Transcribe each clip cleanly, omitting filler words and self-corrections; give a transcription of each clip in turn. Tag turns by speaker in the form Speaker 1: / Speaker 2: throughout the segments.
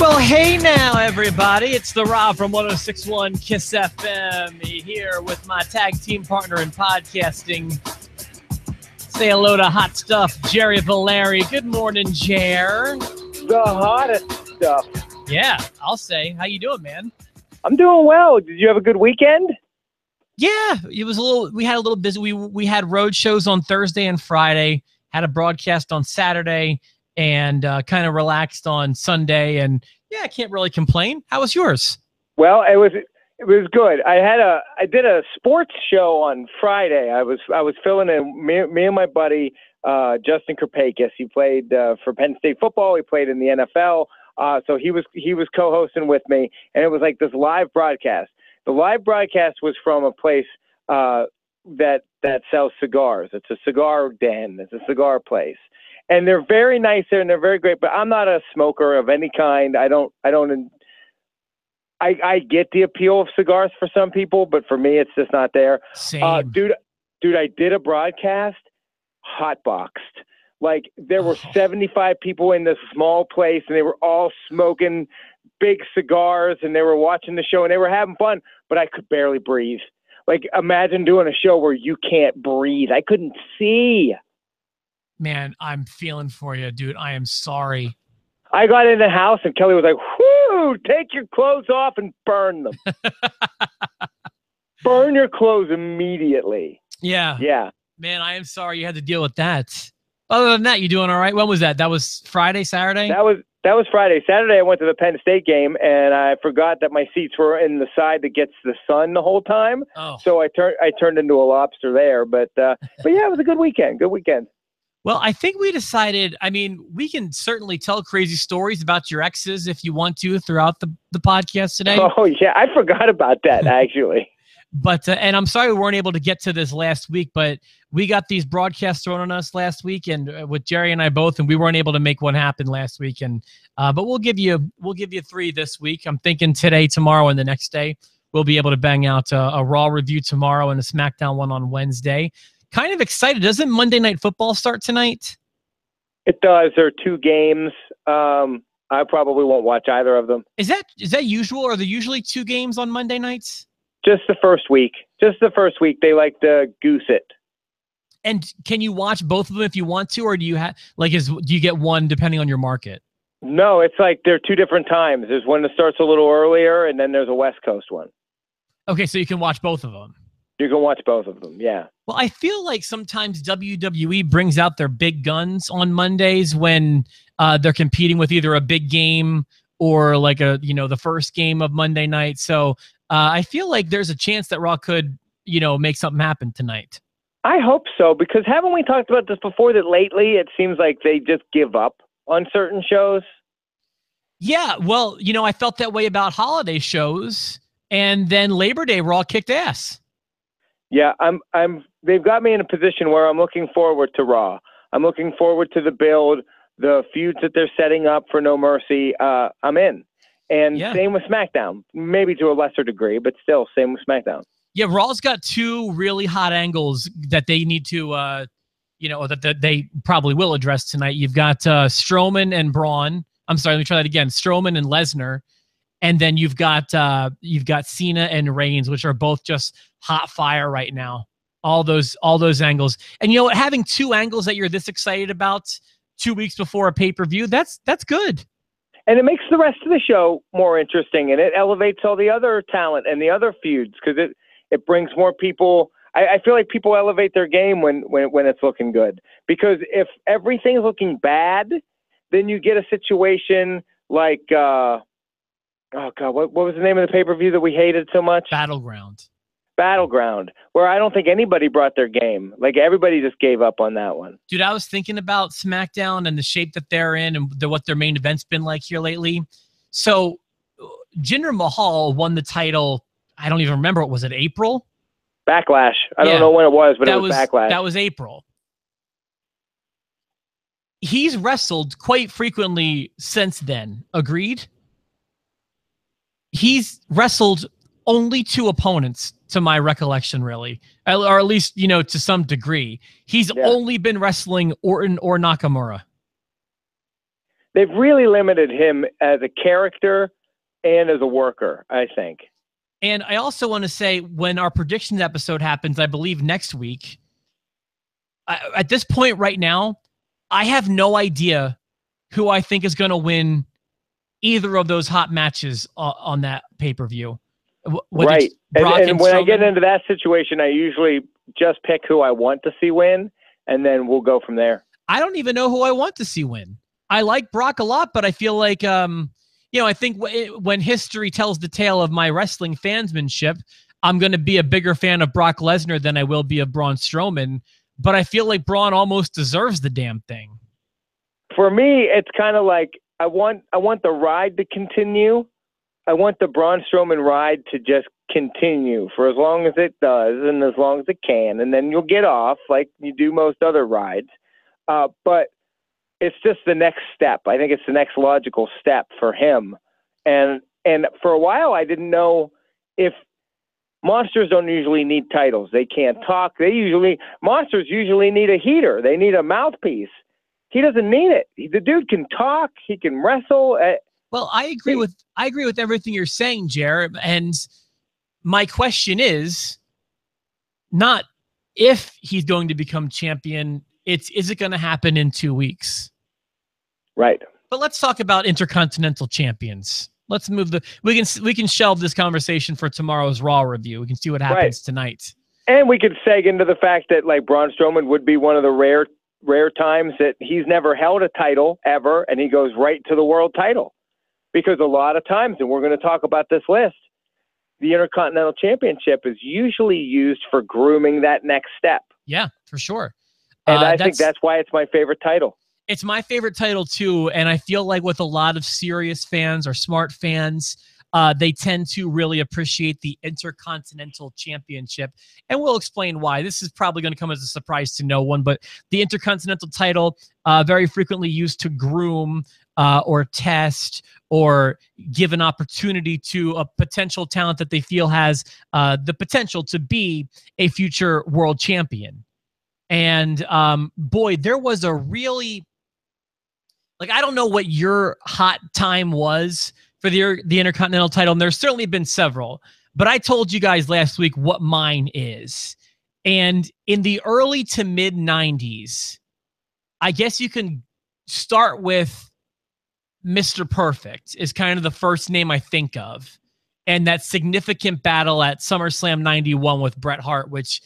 Speaker 1: Well, hey now, everybody. It's the Rob from 106.1 Kiss FM here with my tag team partner in podcasting. Say hello to Hot Stuff, Jerry Valeri. Good morning, Jer.
Speaker 2: The hottest stuff.
Speaker 1: Yeah, I'll say. How you doing, man?
Speaker 2: I'm doing well. Did you have a good weekend?
Speaker 1: Yeah, it was a little. We had a little busy. We had road shows on Thursday and Friday. Had a broadcast on Saturday, and kind of relaxed on Sunday. And yeah, I can't really complain. How was yours?
Speaker 2: Well, it was good. I did a sports show on Friday. I was filling in. Me and my buddy Justin Krapakis. He played for Penn State football. He played in the NFL. So he was co-hosting with me, and it was like this live broadcast. The live broadcast was from a place that sells cigars. It's a cigar den. It's a cigar place, and they're very nice there, and they're very great. But I'm not a smoker of any kind. I get the appeal of cigars for some people, but for me, it's just not there.
Speaker 1: Same.
Speaker 2: Dude, I did a broadcast, hotboxed. Like, there were 75 people in this small place, and they were all smoking big cigars, and they were watching the show, and they were having fun, but I could barely breathe. Like, imagine doing a show where you can't breathe. I couldn't see.
Speaker 1: Man, I'm feeling for you, dude. I am sorry.
Speaker 2: I got in the house, and Kelly was like, whoo, take your clothes off and burn them. Burn your clothes immediately.
Speaker 1: Yeah.
Speaker 2: Yeah.
Speaker 1: Man, I am sorry you had to deal with that. Other than that, you doing all right? When was that? That was Friday, Saturday?
Speaker 2: That was Friday. Saturday, I went to the Penn State game, and I forgot that my seats were in the side that gets the sun the whole time.
Speaker 1: Oh.
Speaker 2: So I turned into a lobster there. But yeah, it was a good weekend. Good weekend.
Speaker 1: Well, I think we decided, I mean, we can certainly tell crazy stories about your exes if you want to throughout the podcast today.
Speaker 2: Oh, yeah. I forgot about that, actually.
Speaker 1: But, and I'm sorry we weren't able to get to this last week, but we got these broadcasts thrown on us last week, and with Jerry and I both, and we weren't able to make one happen last week. And but we'll give you 3 this week. I'm thinking today, tomorrow, and the next day we'll be able to bang out a Raw review tomorrow and a SmackDown one on Wednesday. Kind of excited. Doesn't Monday Night Football start tonight?
Speaker 2: It does. There are 2 games. I probably won't watch either of them.
Speaker 1: Is that usual? Are there usually 2 games on Monday nights?
Speaker 2: Just the first week. They like to goose it.
Speaker 1: And can you watch both of them if you want to, or do you do you get one depending on your market?
Speaker 2: No, it's like they're 2 different times. There's one that starts a little earlier, and then there's a West Coast one.
Speaker 1: Okay, so you can watch both of them.
Speaker 2: You can watch both of them, yeah.
Speaker 1: Well, I feel like sometimes WWE brings out their big guns on Mondays when they're competing with either a big game or like the first game of Monday night. So I feel like there's a chance that Raw could, make something happen tonight.
Speaker 2: I hope so, because haven't we talked about this before, that lately it seems like they just give up on certain shows?
Speaker 1: Yeah, well, I felt that way about holiday shows, and then Labor Day Raw kicked ass. Yeah,
Speaker 2: they've got me in a position where I'm looking forward to Raw. I'm looking forward to the build, the feuds that they're setting up for No Mercy. I'm in. And Same with SmackDown, maybe to a lesser degree, but still same with SmackDown. Yeah,
Speaker 1: Raw's got 2 really hot angles that they need to, that they probably will address tonight. You've got Strowman and Braun. I'm sorry, let me try that again. Strowman and Lesnar. And then you've got Cena and Reigns, which are both just hot fire right now. All those angles. And having 2 angles that you're this excited about 2 weeks before a pay-per-view, that's good.
Speaker 2: And it makes the rest of the show more interesting, and it elevates all the other talent and the other feuds, because it brings more people. I feel like people elevate their game when it's looking good, because if everything's looking bad, then you get a situation like oh god, what was the name of the pay-per-view that we hated so much? Battleground, where I don't think anybody brought their game. Like, everybody just gave up on that one.
Speaker 1: Dude, I was thinking about SmackDown and the shape that they're in and what their main event's been like here lately. So Jinder Mahal won the title, I don't even remember, what was it, April?
Speaker 2: Backlash. I don't know when it was, but it was Backlash.
Speaker 1: That was April. He's wrestled quite frequently since then. Agreed? He's wrestled only 2 opponents, to my recollection, really, or at least, to some degree. He's only been wrestling Orton or Nakamura.
Speaker 2: they've really limited him as a character and as a worker, I think.
Speaker 1: And I also want to say, when our predictions episode happens, I believe next week, at this point right now, I have no idea who I think is going to win either of those hot matches on that pay-per-view.
Speaker 2: Right. And when I get into that situation, I usually just pick who I want to see win, and then we'll go from there.
Speaker 1: I don't even know who I want to see win. I like Brock a lot, but I feel like, I think when history tells the tale of my wrestling fansmanship, I'm going to be a bigger fan of Brock Lesnar than I will be of Braun Strowman. But I feel like Braun almost deserves the damn thing.
Speaker 2: For me, it's kind of like I want the ride to continue. I want the Braun Strowman ride to just continue for as long as it does and as long as it can, and then you'll get off like you do most other rides. But it's just the next step. I think it's the next logical step for him. And for a while, I didn't know if monsters don't usually need titles. They can't talk. Monsters usually need a heater. They need a mouthpiece. He doesn't need it. The dude can talk. He can wrestle.
Speaker 1: Well, I agree with everything you're saying, Jared. And my question is not if he's going to become champion. Is it going to happen in 2 weeks?
Speaker 2: Right.
Speaker 1: But let's talk about Intercontinental champions. Let's move we can shelve this conversation for tomorrow's Raw review. We can see what happens tonight. And
Speaker 2: we could seg into the fact that like Braun Strowman would be one of the rare times that he's never held a title ever, and he goes right to the world title. Because a lot of times, and we're going to talk about this list, the Intercontinental Championship is usually used for grooming that next step.
Speaker 1: Yeah, for sure.
Speaker 2: And I think that's why it's my favorite title.
Speaker 1: It's my favorite title too, and I feel like with a lot of serious fans or smart fans, they tend to really appreciate the Intercontinental Championship, and we'll explain why. This is probably going to come as a surprise to no one, but the Intercontinental title very frequently used to groom or test or give an opportunity to a potential talent that they feel has the potential to be a future world champion. And boy, there was a really, like, I don't know what your hot time was for the Intercontinental title, and there's certainly been several, but I told you guys last week what mine is. And in the early to mid 90s, I guess you can start with Mr. Perfect is kind of the first name I think of. And that significant battle at SummerSlam 91 with Bret Hart, which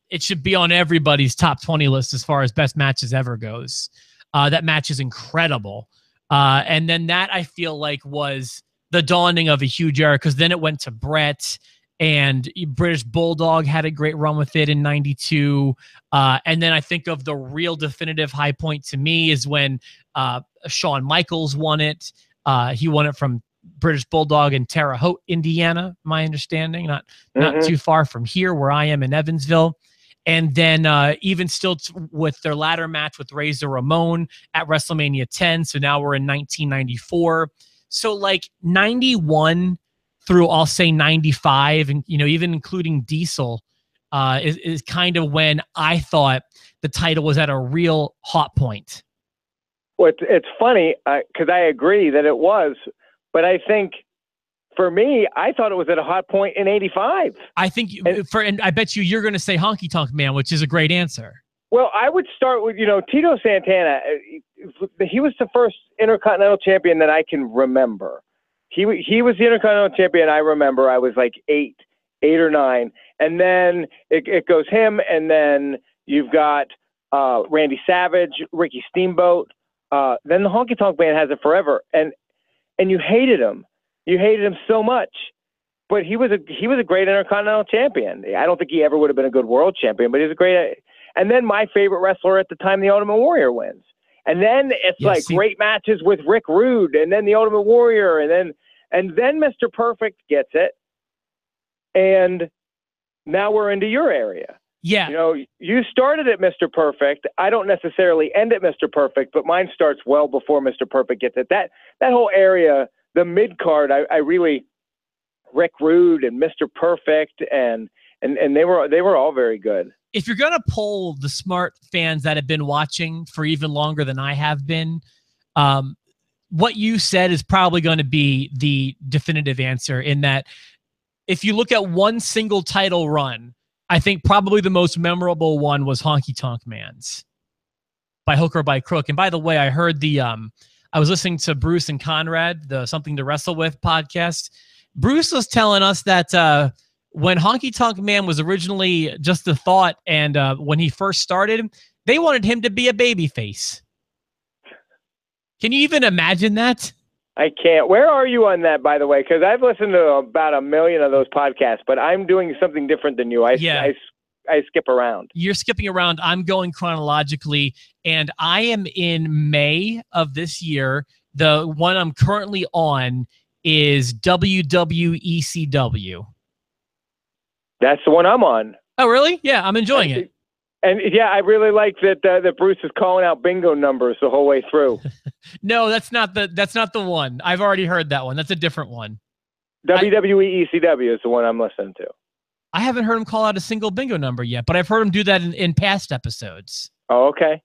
Speaker 1: it should be on everybody's top 20 list as far as best matches ever goes. That match is incredible. And then that, I feel like, was the dawning of a huge era, because then it went to Bret, and British Bulldog had a great run with it in 92. And then I think of the real definitive high point to me is when Shawn Michaels won it. He won it from British Bulldog in Terre Haute, Indiana, my understanding, not too far from here where I am in Evansville. And then even still with their ladder match with Razor Ramon at WrestleMania 10. So now we're in 1994. So like 91 through, I'll say 95, and even including Diesel is kind of when I thought the title was at a real hot point.
Speaker 2: Well, it's funny because I agree that it was, but I think for me, I thought it was at a hot point in 85.
Speaker 1: I think and I bet you're going to say Honky Tonk Man, which is a great answer.
Speaker 2: Well, I would start with, Tito Santana. He was the first Intercontinental champion that I can remember. He was the Intercontinental champion. I remember I was like eight or nine. And then it goes him. And then you've got Randy Savage, Ricky Steamboat. Then the Honky Tonk Man has it forever. And you hated him. You hated him so much, but he was a great Intercontinental champion. I don't think he ever would have been a good world champion, but he's a great. And then my favorite wrestler at the time, the Ultimate Warrior, wins. And then it's great matches with Rick Rude, and then the Ultimate Warrior, and then Mr. Perfect gets it. And now we're into your area.
Speaker 1: Yeah.
Speaker 2: You started at Mr. Perfect. I don't necessarily end at Mr. Perfect, but mine starts well before Mr. Perfect gets it. That whole area. The mid card, I really, Rick Rude and Mr. Perfect, and they were all very good.
Speaker 1: If you're gonna poll the smart fans that have been watching for even longer than I have been, what you said is probably going to be the definitive answer, in that if you look at one single title run, I think probably the most memorable one was Honky Tonk Man's by hook or by crook. And by the way, I heard I was listening to Bruce and Conrad, the Something to Wrestle With podcast. Bruce was telling us that when Honky Tonk Man was originally just a thought, and when he first started, they wanted him to be a babyface. Can you even imagine that?
Speaker 2: I can't. Where are you on that, by the way? Because I've listened to about 1 million of those podcasts, but I'm doing something different than you. I skip around.
Speaker 1: You're skipping around. I'm going chronologically, and I am in May of this year. The one I'm currently on is WWECW.
Speaker 2: That's the one I'm on.
Speaker 1: Oh, really? Yeah, I'm enjoying it.
Speaker 2: And yeah, I really like that Bruce is calling out bingo numbers the whole way through.
Speaker 1: No, that's not the one. I've already heard that one. That's a different one.
Speaker 2: WWE ECW is the one I'm listening to.
Speaker 1: I haven't heard him call out a single bingo number yet, but I've heard him do that in past episodes.
Speaker 2: Oh, okay.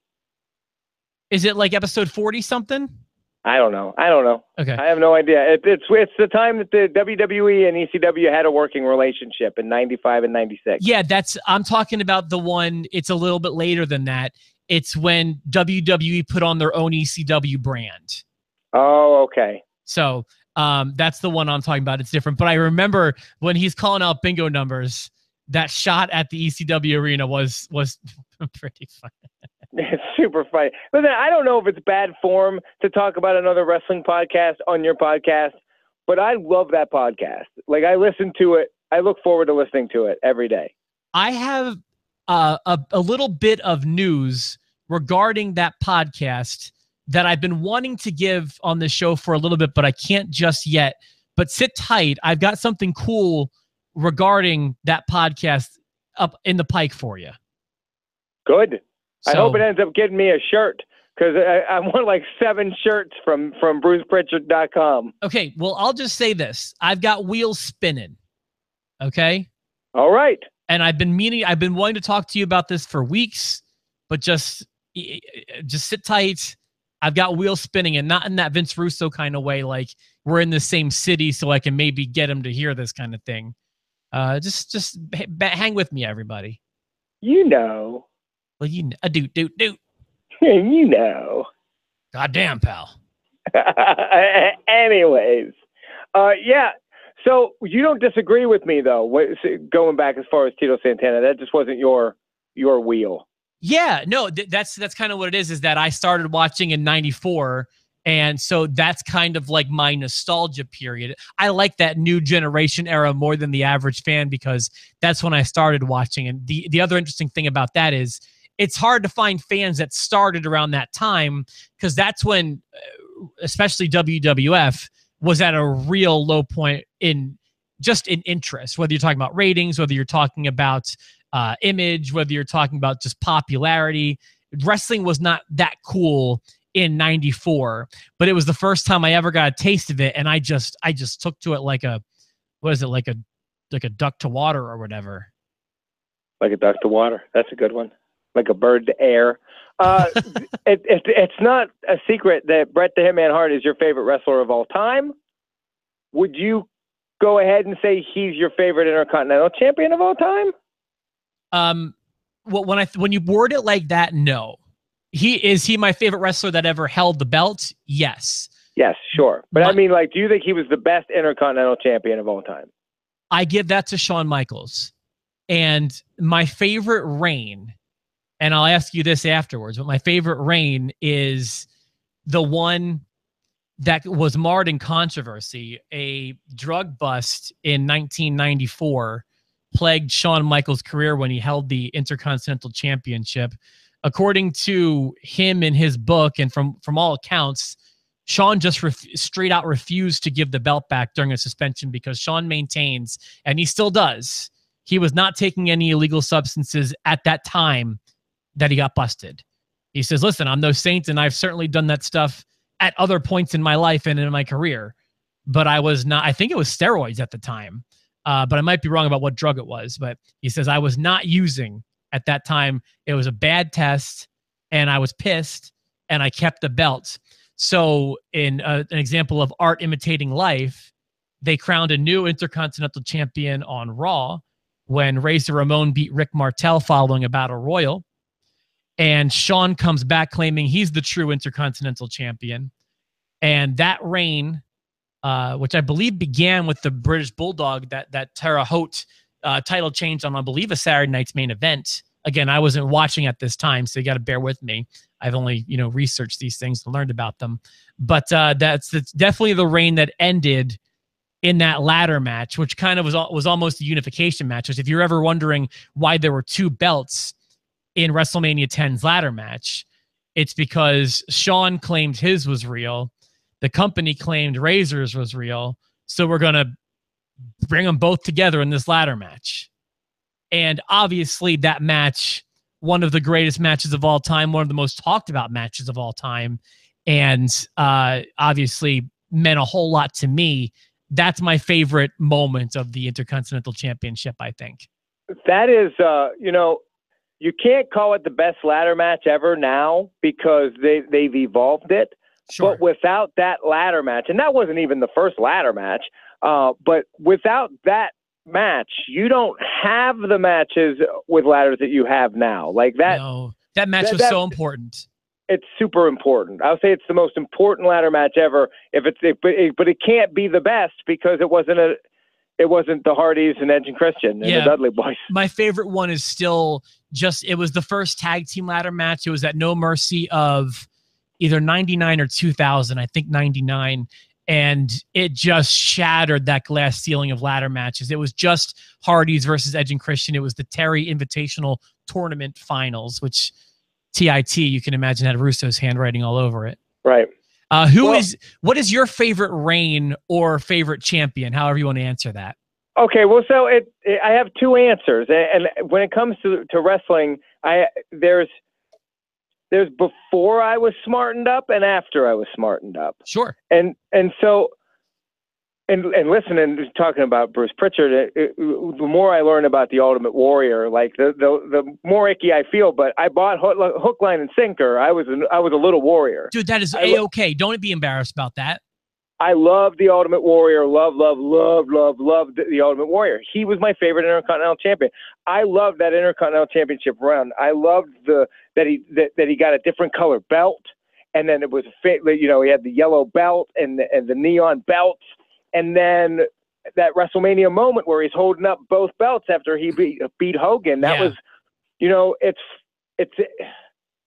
Speaker 1: Is it like episode 40 something?
Speaker 2: I don't know.
Speaker 1: Okay.
Speaker 2: I have no idea. It's the time that the WWE and ECW had a working relationship in 95 and 96.
Speaker 1: Yeah, I'm talking about the one, it's a little bit later than that. It's when WWE put on their own ECW brand.
Speaker 2: Oh, okay.
Speaker 1: So that's the one I'm talking about. It's different. But I remember when he's calling out bingo numbers, that shot at the ECW arena was pretty funny.
Speaker 2: It's super funny. Listen, I don't know if it's bad form to talk about another wrestling podcast on your podcast, but I love that podcast. Like, I listen to it. I look forward to listening to it every day.
Speaker 1: I have a little bit of news regarding that podcast that I've been wanting to give on the show for a little bit, but I can't just yet. But sit tight. I've got something cool regarding that podcast up in the pike for you.
Speaker 2: Good. So, I hope it ends up getting me a shirt, because I want like 7 shirts from BrucePritchard.com.
Speaker 1: Okay, well, I'll just say this. I've got wheels spinning. Okay?
Speaker 2: All right.
Speaker 1: And I've been wanting to talk to you about this for weeks, but just sit tight. I've got wheels spinning, and not in that Vince Russo kind of way, like we're in the same city so I can maybe get him to hear this kind of thing. Just hang with me, everybody.
Speaker 2: You know.
Speaker 1: Well, you know, do.
Speaker 2: You know.
Speaker 1: Goddamn, pal.
Speaker 2: Anyways, yeah. So you don't disagree with me, though, going back as far as Tito Santana. That just wasn't your wheel.
Speaker 1: Yeah, no, that's kind of what it is that I started watching in 94. And so that's kind of like my nostalgia period. I like that new generation era more than the average fan, because that's when I started watching. And the other interesting thing about that is it's hard to find fans that started around that time, because that's when, especially WWF, was at a real low point in interest, whether you're talking about ratings, whether you're talking about image, whether you're talking about just popularity. Wrestling was not that cool in 94, but it was the first time I ever got a taste of it, and I just took to it like a duck to water or whatever.
Speaker 2: Like a duck to water. That's a good one. Like a bird to air. It's not a secret that Bret the Hitman Hart is your favorite wrestler of all time. Would you go ahead and say he's your favorite Intercontinental Champion of all time?
Speaker 1: Well, when you word it like that, no. Is he my favorite wrestler that ever held the belt? Yes.
Speaker 2: Yes, sure. But I mean, like, do you think he was the best Intercontinental Champion of all time?
Speaker 1: I give that to Shawn Michaels. And my favorite reign, and I'll ask you this afterwards, but my favorite reign is the one that was marred in controversy. A drug bust in 1994 plagued Shawn Michaels' career when he held the Intercontinental Championship. According to him in his book, and from all accounts, Shawn just straight out refused to give the belt back during a suspension, because Shawn maintains, and he still does, he was not taking any illegal substances at that time that he got busted. He says, listen, I'm no saint, and I've certainly done that stuff at other points in my life and in my career, but I was not, I think it was steroids at the time, but I might be wrong about what drug it was, but he says, I was not using at that time. It was a bad test, and I was pissed, and I kept the belt. So in an example of art imitating life, they crowned a new Intercontinental Champion on Raw when Razor Ramon beat Rick Martel following a battle royal. And Shawn comes back claiming he's the true Intercontinental Champion. And that reign, which I believe began with the British Bulldog, that Terre Haute title change on, I believe, a Saturday night's main event. Again, I wasn't watching at this time, so you got to bear with me. I've only, researched these things and learned about them. But that's definitely the reign that ended in that ladder match, which kind of was almost a unification match. Which, if you're ever wondering why there were two belts in WrestleMania 10's ladder match, it's because Shawn claimed his was real. The company claimed Razor's was real. So we're going to bring them both together in this ladder match. And obviously that match, one of the greatest matches of all time, one of the most talked about matches of all time, and obviously meant a whole lot to me. That's my favorite moment of the Intercontinental Championship, I think.
Speaker 2: That is, you can't call it the best ladder match ever now because they've evolved it.
Speaker 1: Sure.
Speaker 2: But without that ladder match, and that wasn't even the first ladder match, but without that match, you don't have the matches with ladders that you have now. Like that.
Speaker 1: No, that match was so important.
Speaker 2: It's super important. I'll say it's the most important ladder match ever. But it can't be the best because it wasn't the Hardys and Edge and Christian and the Dudley Boys.
Speaker 1: My favorite one is still it was the first tag team ladder match. It was at No Mercy of either 99 or 2000, I think 99. And it just shattered that glass ceiling of ladder matches. It was just Hardys versus Edge and Christian. It was the Terry Invitational Tournament Finals, which TIT, you can imagine, had Russo's handwriting all over it.
Speaker 2: Right.
Speaker 1: What is your favorite reign or favorite champion? However you want to answer that.
Speaker 2: Okay. Well, so I have two answers. And when it comes to wrestling, there's before I was smartened up and after I was smartened up.
Speaker 1: Sure.
Speaker 2: And so, and listening, talking about Bruce Pritchard, the more I learn about the Ultimate Warrior, like the more icky I feel. But I bought hook, line, and sinker. I was a little warrior.
Speaker 1: Dude, that is A-okay. Don't be embarrassed about that.
Speaker 2: I love the Ultimate Warrior. Loved the Ultimate Warrior. He was my favorite Intercontinental Champion. I loved that Intercontinental Championship run. I loved that he got a different color belt, and then it was he had the yellow belt and the neon belts, and then that WrestleMania moment where he's holding up both belts after he beat Hogan. That was, it's I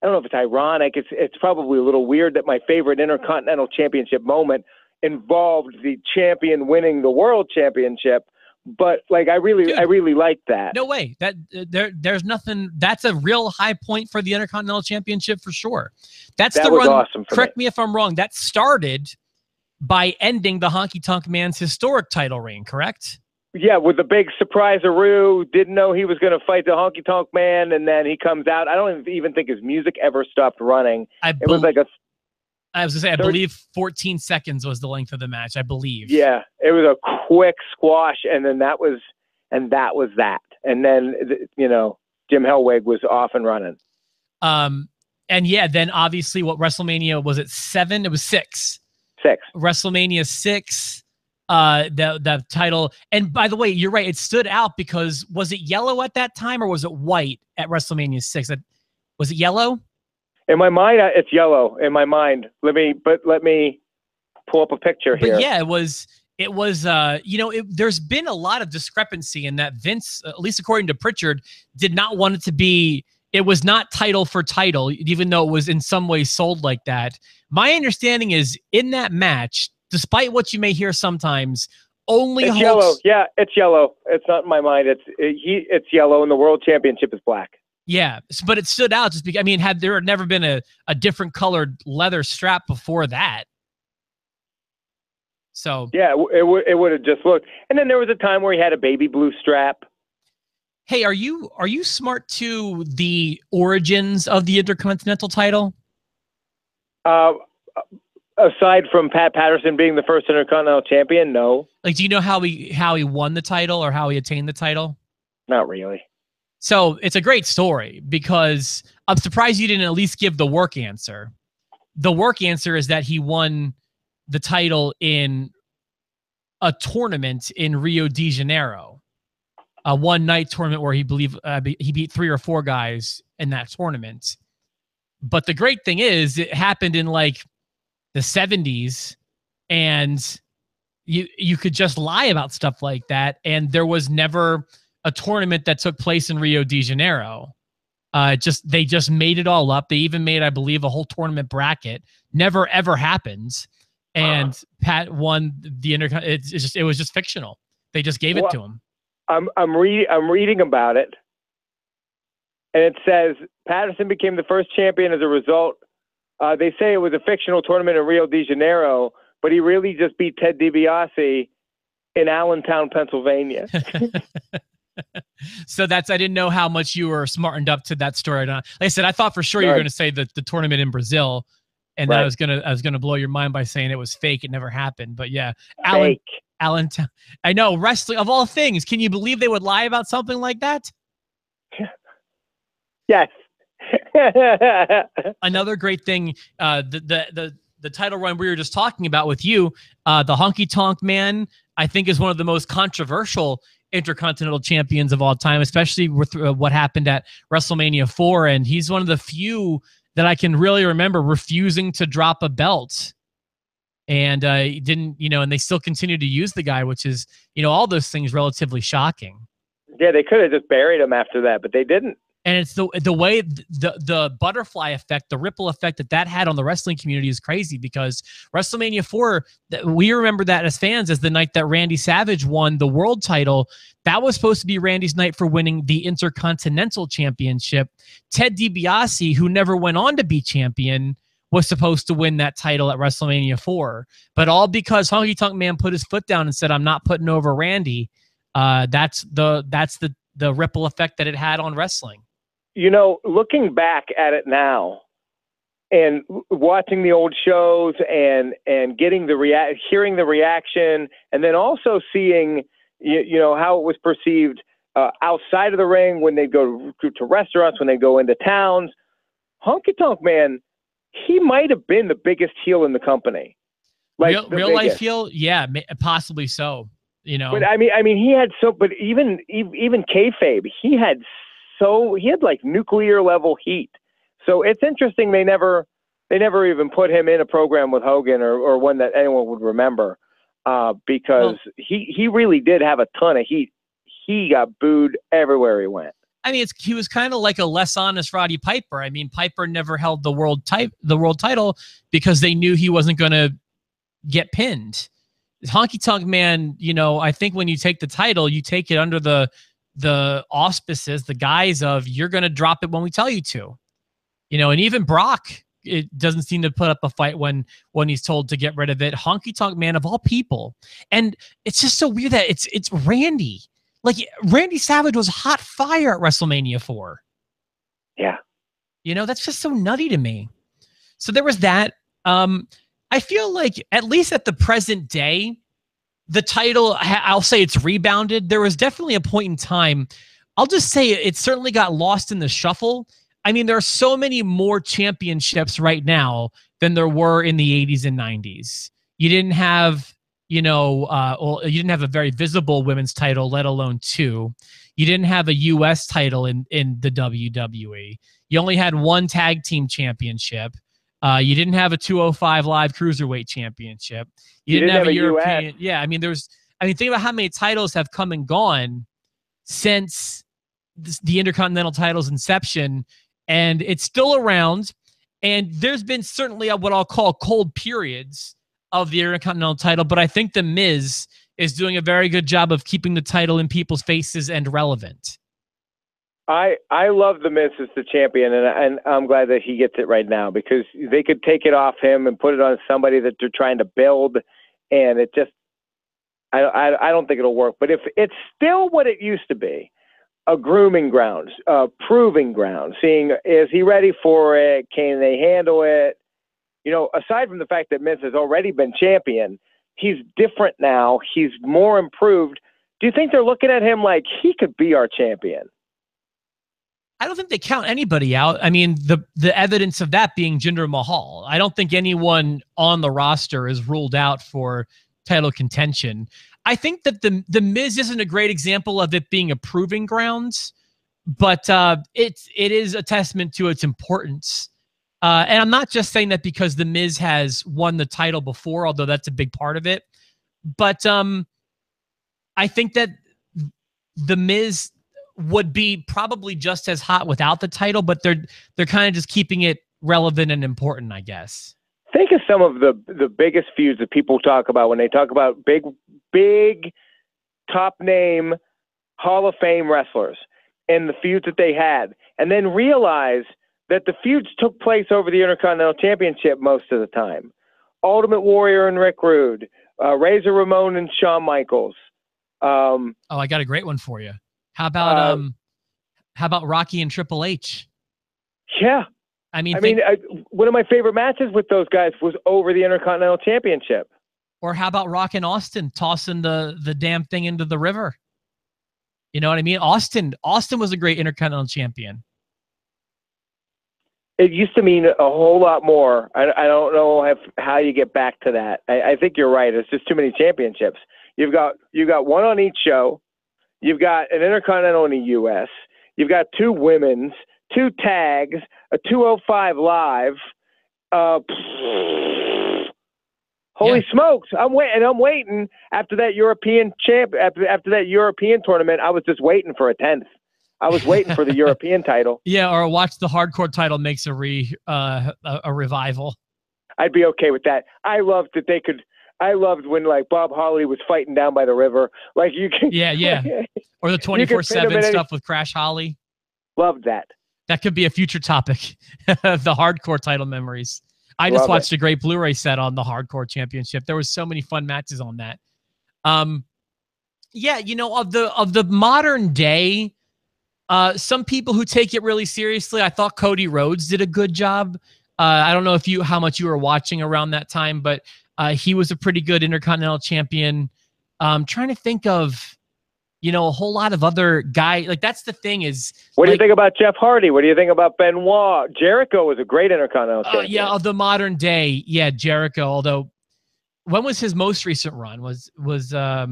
Speaker 2: don't know if it's ironic. It's probably a little weird that my favorite Intercontinental Championship moment involved the champion winning the world championship, but like I really like that.
Speaker 1: No way. That there's nothing. That's a real high point for the Intercontinental Championship for sure. That was awesome. Correct me if I'm wrong. That started by ending the Honky Tonk Man's historic title reign, correct?
Speaker 2: Yeah, with the big surprise-aroo, didn't know he was going to fight the Honky Tonk Man, and then he comes out. I don't even think his music ever stopped running. I was going to say, I believe 14 seconds was the length of the match, I believe. Yeah, it was a quick squash, and then that was that. And then, Jim Hellwig was off and running.
Speaker 1: And yeah, then obviously what WrestleMania, was it 7? It was 6. 6. WrestleMania 6, the title. And by the way, you're right, it stood out because was it yellow at that time or was it white at WrestleMania 6? Was it yellow? In my mind, it's yellow. In my mind, let me pull up a picture here. But yeah, it was. There's been a lot of discrepancy in that Vince, at least according to Pritchard, did not want it to be. It was not title for title, even though it was in some ways sold like that. My understanding is in that match, despite what you may hear sometimes, it's yellow. Yeah, it's yellow. It's not in my mind. It's yellow, and the World Championship is black. Yeah, but it stood out just because, had there never been a different colored leather strap before that. So yeah, it would have just looked. And then there was a time where he had a baby blue strap. Hey, are you smart to the origins of the Intercontinental title? Aside from Pat Patterson being the first Intercontinental Champion, no. Like, do you know how he won the title or how he attained the title? Not really. So it's a great story because I'm surprised you didn't at least give the work answer. the work answer is that he won the title in a tournament in Rio de Janeiro, a one-night tournament where he beat 3 or 4 guys in that tournament. But the great thing is, it happened in like the 70s, and you could just lie about stuff like that, and there was never a tournament that took place in Rio de Janeiro. They just made it all up. They even made, I believe, a whole tournament bracket. Never ever happens. And Pat won the it was just fictional. They just gave it to him.
Speaker 2: I'm reading about it, and it says Patterson became the first champion as a result. They say it was a fictional tournament in Rio de Janeiro, but he really just beat Ted DiBiase in Allentown, Pennsylvania.
Speaker 1: So I didn't know how much you were smartened up to that story. Like I said, I thought for sure you were going to say the tournament in Brazil, and then I was gonna blow your mind by saying it was fake. It never happened. But yeah, Allentown. I know, wrestling of all things. Can you believe they would lie about something like that?
Speaker 2: Yes.
Speaker 1: Another great thing, the title run we were just talking about with you, the Honky Tonk Man, I think is one of the most controversial Intercontinental champions of all time, especially with what happened at WrestleMania 4. And he's one of the few that I can really remember refusing to drop a belt. And he didn't, and they still continue to use the guy, which is, all those things relatively shocking.
Speaker 2: Yeah, they could have just buried him after that, but they didn't.
Speaker 1: And it's the way the butterfly effect, the ripple effect that had on the wrestling community is crazy, because WrestleMania 4, we remember that as fans as the night that Randy Savage won the world title. That was supposed to be Randy's night for winning the Intercontinental Championship. Ted DiBiase, who never went on to be champion, was supposed to win that title at WrestleMania 4. But all because Honky Tonk Man put his foot down and said, "I'm not putting over Randy." That's the ripple effect that it had on wrestling.
Speaker 2: Looking back at it now and watching the old shows and getting hearing the reaction, and then also seeing, how it was perceived outside of the ring when they go to restaurants, when they go into towns, Honky Tonk Man, he might have been the biggest heel in the company. Like
Speaker 1: real life heel? Yeah, possibly so.
Speaker 2: But I mean, he had but even kayfabe, he had like nuclear level heat. So it's interesting they never even put him in a program with Hogan or one that anyone would remember, because he really did have a ton of heat. He got booed everywhere he went.
Speaker 1: I mean, he was kind of like a less honest Roddy Piper. I mean, Piper never held the world title because they knew he wasn't going to get pinned. Honky Tonk Man, I think when you take the title, you take it under the auspices, the guise of you're going to drop it when we tell you to, and even Brock, it doesn't seem to put up a fight when he's told to get rid of it. Honky Tonk Man of all people. And it's just so weird that it's Randy. Like, Randy Savage was hot fire at WrestleMania 4.
Speaker 2: Yeah.
Speaker 1: That's just so nutty to me. So there was that. I feel like, at least at the present day, the title, I'll say it's rebounded. There was definitely a point in time, I'll just say it certainly got lost in the shuffle. I mean, there are so many more championships right now than there were in the 80s and 90s. You didn't have, you didn't have a very visible women's title, let alone 2. You didn't have a U.S. title in the WWE. You only had 1 tag team championship. You didn't have a 205 Live Cruiserweight Championship. You didn't have a European. US. Yeah, I mean, think about how many titles have come and gone since the Intercontinental title's inception, and it's still around. And there's been certainly what I'll call cold periods of the Intercontinental title, but I think The Miz is doing a very good job of keeping the title in people's faces and relevant.
Speaker 2: I love The Miz as the champion, and I'm glad that he gets it right now, because they could take it off him and put it on somebody that they're trying to build, and it just I don't think it'll work. But if it's still what it used to be, a grooming ground, proving ground, seeing is he ready for it, can they handle it? Aside from the fact that Miz has already been champion, he's different now. He's more improved. Do you think they're looking at him like he could be our champion?
Speaker 1: I don't think they count anybody out. I mean, the evidence of that being Jinder Mahal. I don't think anyone on the roster is ruled out for title contention. I think that the Miz isn't a great example of it being a proving grounds, but it is a testament to its importance. And I'm not just saying that because the Miz has won the title before, although that's a big part of it. But I think that the Miz would be probably just as hot without the title, but they're kind of just keeping it relevant and important, I guess.
Speaker 2: Think of some of the biggest feuds that people talk about when they talk about big top name Hall of Fame wrestlers and the feuds that they had, and then realize that the feuds took place over the Intercontinental Championship most of the time. Ultimate Warrior and Rick Rude, Razor Ramon and Shawn Michaels.
Speaker 1: I got a great one for you. How about Rocky and Triple H?
Speaker 2: Yeah.
Speaker 1: I mean,
Speaker 2: one of my favorite matches with those guys was over the Intercontinental Championship.
Speaker 1: Or how about Rock and Austin tossing the damn thing into the river? You know what I mean? Austin was a great Intercontinental champion.
Speaker 2: It used to mean a whole lot more. I don't know how you get back to that. I think you're right. It's just too many championships. You've got one on each show. You've got an Intercontinental in the U.S. You've got 2 women's, 2 tags, a 205 live. Holy smokes! I'm waiting after that European after that European tournament. I was just waiting for a 10th. I was waiting for the European title.
Speaker 1: Yeah, or watch the hardcore title makes a revival. I'd
Speaker 2: be okay with that. I loved when like Bob Holly was fighting down by the river. Like you can.
Speaker 1: Yeah. Or the 24/7 stuff with Crash Holly.
Speaker 2: Loved that.
Speaker 1: That could be a future topic. The hardcore title memories. I just watched a great Blu-ray set on the Hardcore Championship. There was so many fun matches on that. Yeah, of the modern day, some people who take it really seriously, I thought Cody Rhodes did a good job. I don't know how much you were watching around that time, but he was a pretty good Intercontinental champion. Trying to think of, a whole lot of other guys. Like, that's the thing is.
Speaker 2: What do you think about Jeff Hardy? What do you think about Benoit? Jericho was a great Intercontinental champion.
Speaker 1: Yeah, of the modern day, yeah, Jericho. Although, when was his most recent run? Was I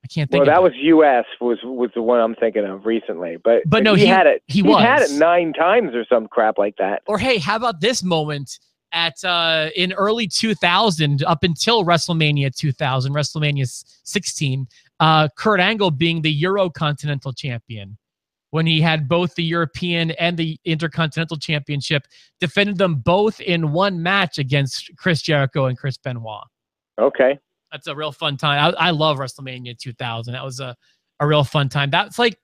Speaker 1: can't think.
Speaker 2: Well, that was U.S. was the one I'm thinking of recently. But
Speaker 1: no,
Speaker 2: he had it.
Speaker 1: He
Speaker 2: had it 9 times or some crap like that.
Speaker 1: Or hey, how about this moment at in early 2000 up until WrestleMania 2000, WrestleMania 16. Kurt Angle being the Eurocontinental champion when he had both the European and the Intercontinental Championship, defended them both in one match against Chris Jericho and Chris Benoit.
Speaker 2: Okay.
Speaker 1: That's a real fun time. I love WrestleMania 2000. That was a real fun time. That's like,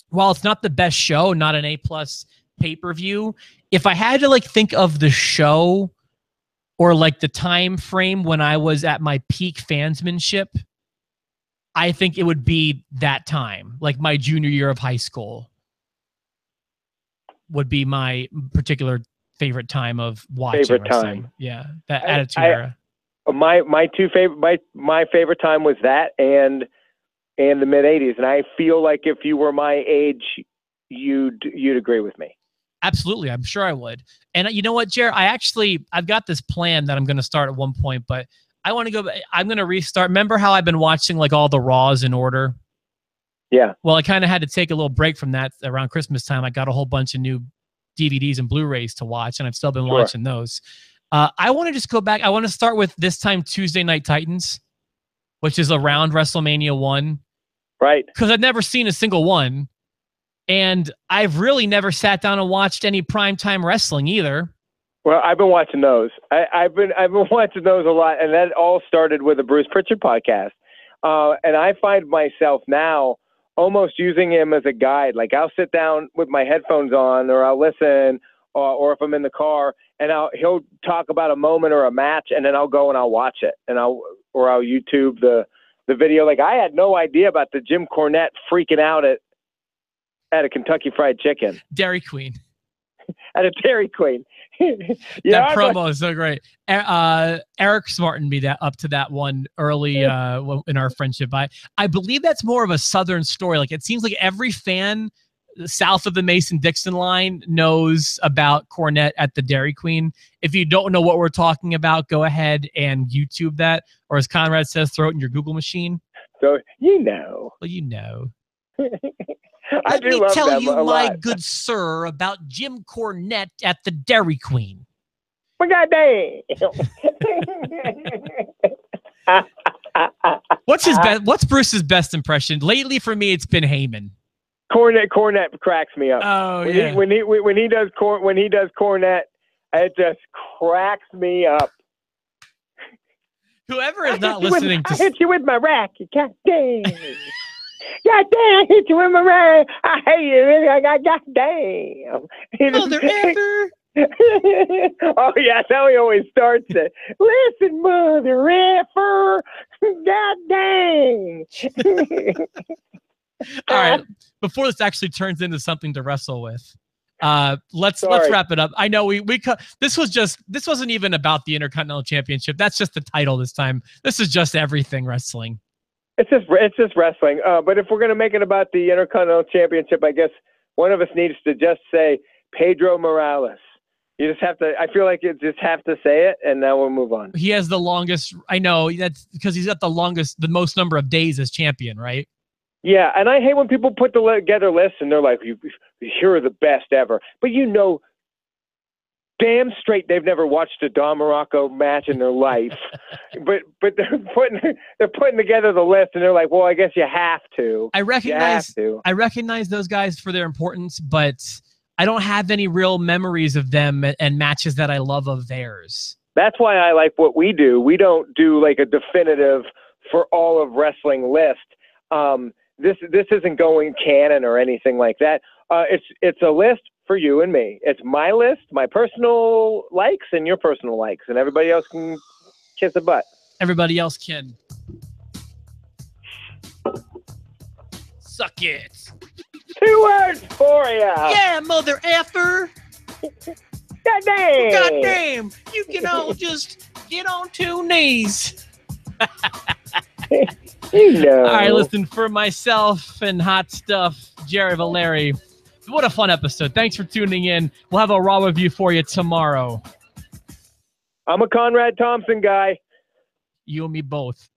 Speaker 1: while it's not the best show, not an A+ pay-per-view, if I had to like think of the show or like the time frame when I was at my peak fansmanship, I think it would be that time, like my junior year of high school would be my particular favorite time of watching.
Speaker 2: Favorite time.
Speaker 1: Yeah. That Attitude Era.
Speaker 2: My favorite time was that and the mid 80s. And I feel like if you were my age, you'd agree with me.
Speaker 1: Absolutely. I'm sure I would. And you know what, Jared, I've got this plan that I'm going to start at one point, but I want to go. I'm going to restart. Remember how I've been watching like all the Raws in order?
Speaker 2: Yeah.
Speaker 1: Well, I kind of had to take a little break from that around Christmas time. I got a whole bunch of new DVDs and Blu-rays to watch, and I've still been watching those. I want to just go back. I want to start with this time Tuesday Night Titans, which is around WrestleMania 1.
Speaker 2: Right.
Speaker 1: Because I've never seen a single one, and I've really never sat down and watched any primetime wrestling either.
Speaker 2: Well, I've been watching those. I've been watching those a lot, and that all started with the Bruce Pritchard podcast. And I find myself now almost using him as a guide. Like I'll sit down with my headphones on, or I'll listen, or if I'm in the car, and he'll talk about a moment or a match, and then I'll go and I'll watch it, and I'll YouTube the video. Like I had no idea about the Jim Cornette freaking out at a Kentucky Fried Chicken.
Speaker 1: Dairy Queen.
Speaker 2: At a Dairy Queen.
Speaker 1: That promo is so great. Eric smartened me up to that one early in our friendship. I believe that's more of a Southern story. Like it seems like every fan south of the Mason-Dixon line knows about Cornette at the Dairy Queen. If you don't know what we're talking about, go ahead and YouTube that, or as Conrad says, throw it in your Google machine.
Speaker 2: So you know.
Speaker 1: Well, you know.
Speaker 2: Let me tell you, my
Speaker 1: good sir, about Jim Cornette at the Dairy Queen.
Speaker 2: Well, goddamn.
Speaker 1: What's Bruce's best impression? Lately, for me, it's been Heyman.
Speaker 2: Cornette cracks me up.
Speaker 1: Oh,
Speaker 2: when he does Cornette, it just cracks me up.
Speaker 1: Whoever is not listening
Speaker 2: I hit you with my racket. God damn. God damn, I hit you with my racket. I hate you. God damn.
Speaker 1: Mother effer.
Speaker 2: Oh, yeah, that's how he always starts it. Listen, mother effer. God dang.
Speaker 1: All right. Before this actually turns into something to wrestle with, let's wrap it up. I know this wasn't even about the Intercontinental Championship. That's just the title this time. This is just everything wrestling.
Speaker 2: It's just wrestling. But if we're gonna make it about the Intercontinental Championship, I guess one of us needs to just say Pedro Morales. You just have to. I feel like you just have to say it, and now we'll move on.
Speaker 1: He has the longest. I know that's because he's got the most number of days as champion, right?
Speaker 2: Yeah, and I hate when people put together lists and they're like, "You're the best ever," but you know, damn straight they've never watched a Don Morocco match in their life. but they're putting together the list and they're like, "Well, I guess you have to."
Speaker 1: I recognize those guys for their importance, but I don't have any real memories of them and matches that I love of theirs.
Speaker 2: That's why I like what we do. We don't do like a definitive for all of wrestling list. This isn't going canon or anything like that. It's a list for you and me. It's my list, my personal likes, and your personal likes, and everybody else can kiss a butt.
Speaker 1: Everybody else can suck it.
Speaker 2: 2 words for you.
Speaker 1: Yeah, mother effer.
Speaker 2: Goddamn.
Speaker 1: Goddamn. You can all just get on 2 knees.
Speaker 2: You know.
Speaker 1: All right, listen, for myself and Hot Stuff, Jerry Valeri, what a fun episode. Thanks for tuning in. We'll have a Raw review for you tomorrow.
Speaker 2: I'm a Conrad Thompson guy.
Speaker 1: You and me both.